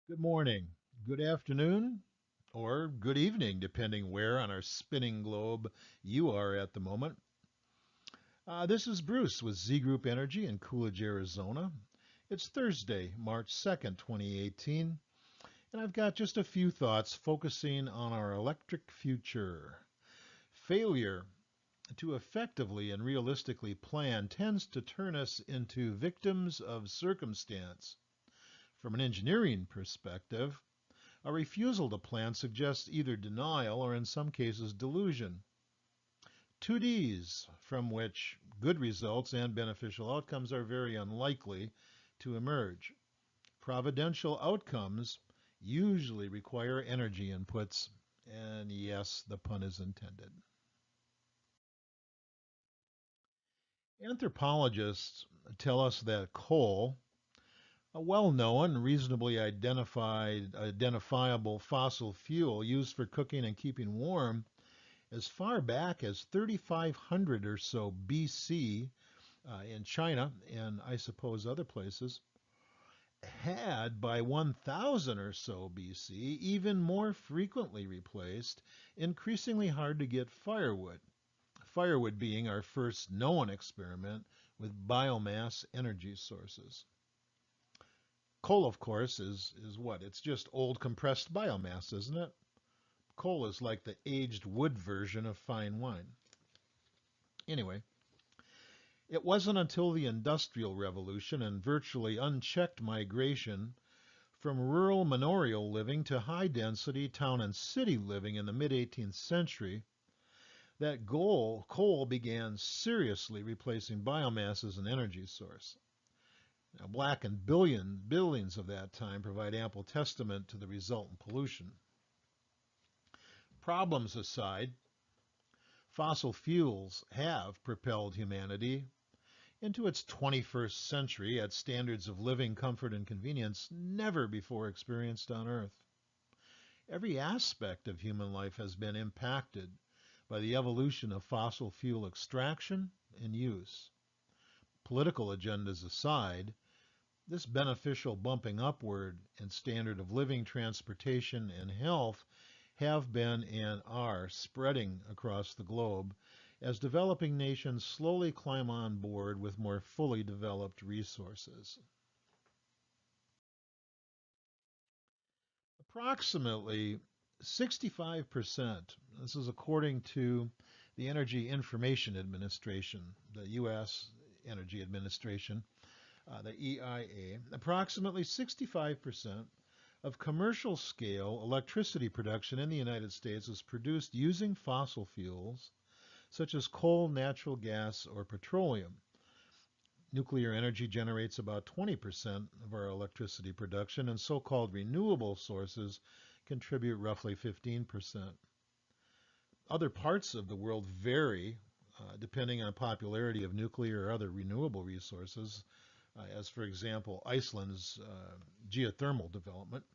Good morning, good afternoon, or good evening, depending where on our spinning globe you are at the moment. This is Bruce with Z Group Energy in Coolidge, Arizona. It's Thursday, March 2nd, 2018, and I've got just a few thoughts focusing on our electric future. Failure to effectively and realistically plan tends to turn us into victims of circumstance. From an engineering perspective, a refusal to plan suggests either denial or, in some cases, delusion. Two Ds from which good results and beneficial outcomes are very unlikely to emerge. Providential outcomes usually require energy inputs, and yes, the pun is intended. Anthropologists tell us that coal, a well-known, reasonably identifiable fossil fuel used for cooking and keeping warm, as far back as 3,500 or so BC in China and I suppose other places, had by 1000 or so BC even more frequently replaced increasingly hard to get firewood. Firewood being our first known experiment with biomass energy sources. Coal, of course, is what? It's just old compressed biomass, isn't it? Coal is like the aged wood version of fine wine. Anyway, it wasn't until the Industrial Revolution and virtually unchecked migration from rural manorial living to high density town and city living in the mid 18th century that coal began seriously replacing biomass as an energy source. Now, black and billions of that time provide ample testament to the resultant pollution. Problems aside, fossil fuels have propelled humanity into its 21st century at standards of living comfort and convenience never before experienced on Earth. Every aspect of human life has been impacted by the evolution of fossil fuel extraction and use. Political agendas aside, this beneficial bumping upward in standard of living, transportation, and health have been and are spreading across the globe as developing nations slowly climb on board with more fully developed resources. Approximately 65%, this is according to the Energy Information Administration, the U.S. Energy Administration, the EIA, approximately 65% of commercial scale electricity production in the United States is produced using fossil fuels such as coal, natural gas, or petroleum. Nuclear energy generates about 20% of our electricity production, and so-called renewable sources contribute roughly 15%. Other parts of the world vary depending on popularity of nuclear or other renewable resources, as for example, Iceland's geothermal development.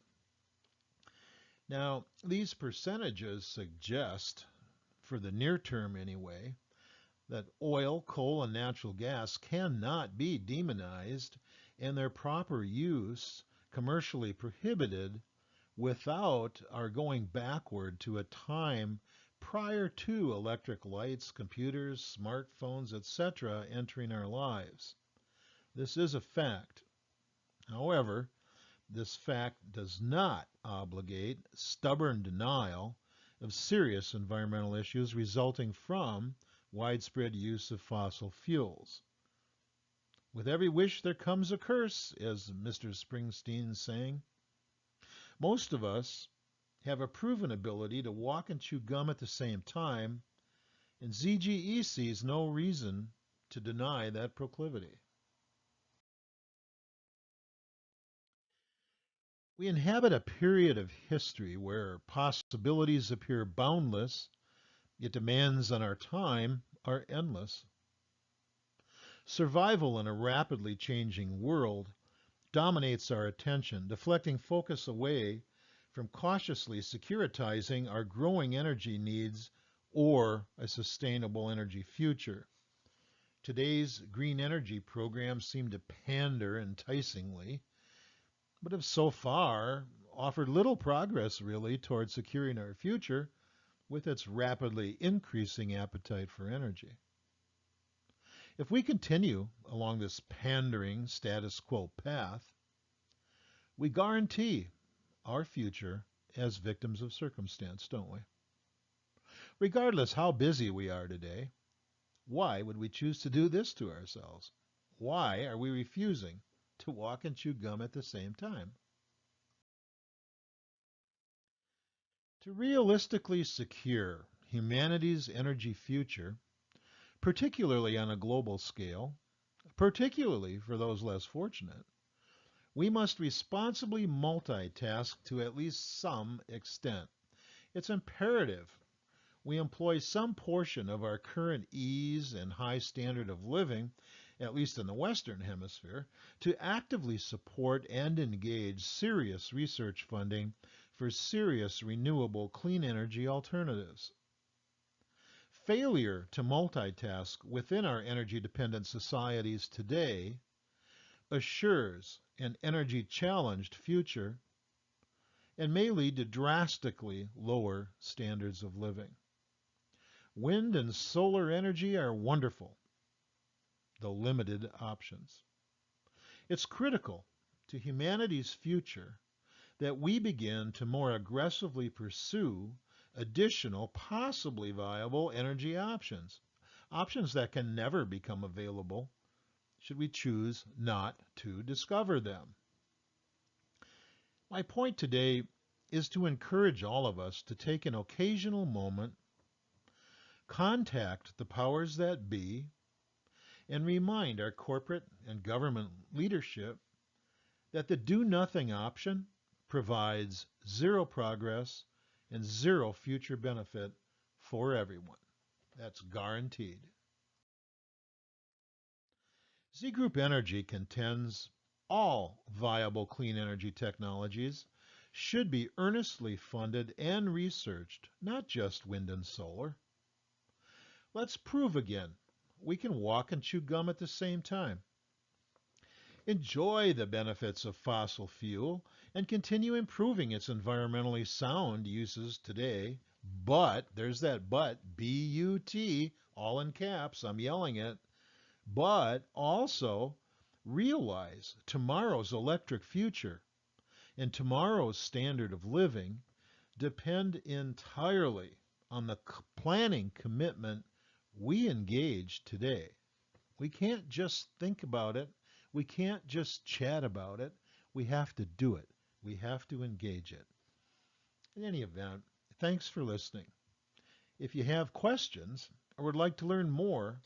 Now, these percentages suggest, for the near term anyway, that oil, coal, and natural gas cannot be demonized and their proper use commercially prohibited without our going backward to a time prior to electric lights, computers, smartphones, etc. entering our lives. This is a fact. However, this fact does not obligate stubborn denial of serious environmental issues resulting from widespread use of fossil fuels. With every wish there comes a curse, as Mr. Springsteen sang. Most of us have a proven ability to walk and chew gum at the same time, and ZGE sees no reason to deny that proclivity. We inhabit a period of history where possibilities appear boundless, yet demands on our time are endless. Survival in a rapidly changing world dominates our attention, deflecting focus away from cautiously securitizing our growing energy needs or a sustainable energy future. Today's green energy programs seem to pander enticingly, but have so far offered little progress, really, toward securing our future with its rapidly increasing appetite for energy. If we continue along this pandering status quo path, we guarantee our future as victims of circumstance, don't we? Regardless how busy we are today, why would we choose to do this to ourselves? Why are we refusing to walk and chew gum at the same time? To realistically secure humanity's energy future, particularly on a global scale, particularly for those less fortunate, we must responsibly multitask to at least some extent. It's imperative we employ some portion of our current ease and high standard of living, at least in the Western Hemisphere, to actively support and engage serious research funding for serious renewable clean energy alternatives. Failure to multitask within our energy-dependent societies today assures an energy-challenged future and may lead to drastically lower standards of living. Wind and solar energy are wonderful, though limited options. It's critical to humanity's future that we begin to more aggressively pursue additional, possibly viable energy options, options that can never become available should we choose not to discover them. My point today is to encourage all of us to take an occasional moment, contact the powers that be, and remind our corporate and government leadership that the do-nothing option provides zero progress and zero future benefit for everyone. That's guaranteed. Z Group Energy contends all viable clean energy technologies should be earnestly funded and researched, not just wind and solar. Let's prove again we can walk and chew gum at the same time. Enjoy the benefits of fossil fuel and continue improving its environmentally sound uses today. But, there's that but, B-U-T, all in caps, I'm yelling it. But also realize tomorrow's electric future and tomorrow's standard of living depend entirely on the planning commitment we engage today. We can't just think about it. We can't just chat about it. We have to do it. We have to engage it. In any event, thanks for listening. If you have questions or would like to learn more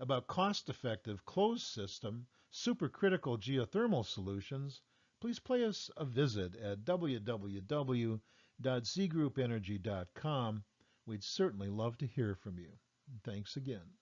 about cost-effective closed-system supercritical geothermal solutions, please pay us a visit at www.zgroupenergy.com. We'd certainly love to hear from you. Thanks again.